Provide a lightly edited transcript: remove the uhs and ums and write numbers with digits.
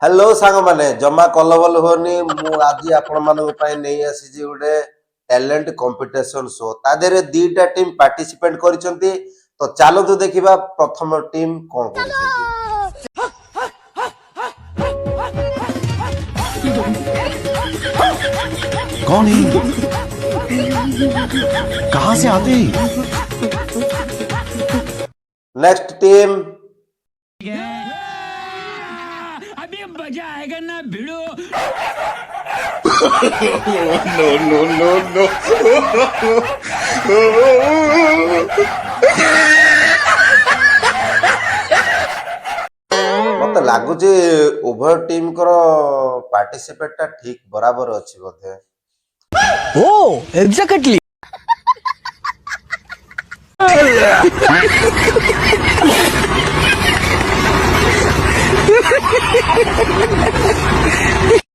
Hello सांग माने जमा कलबल होनी मु आज आपण मानक पई नै आसी जे गोटे टैलेंट कंपटीशन शो ता देरे दीटा टीम पार्टिसिपेट करिसंती तो चलो तो देखिबा प्रथम टीम कोन करिसंती। कौन है? कहां से आते हैं? नेक्स्ट टीम अभी मजा आएगा ना भिड़ो। मत लागुचे उभय टीम कर पार्टिसिपेट टा ठीक बराबर अछि बोधे। ओ एग्जैक्टली।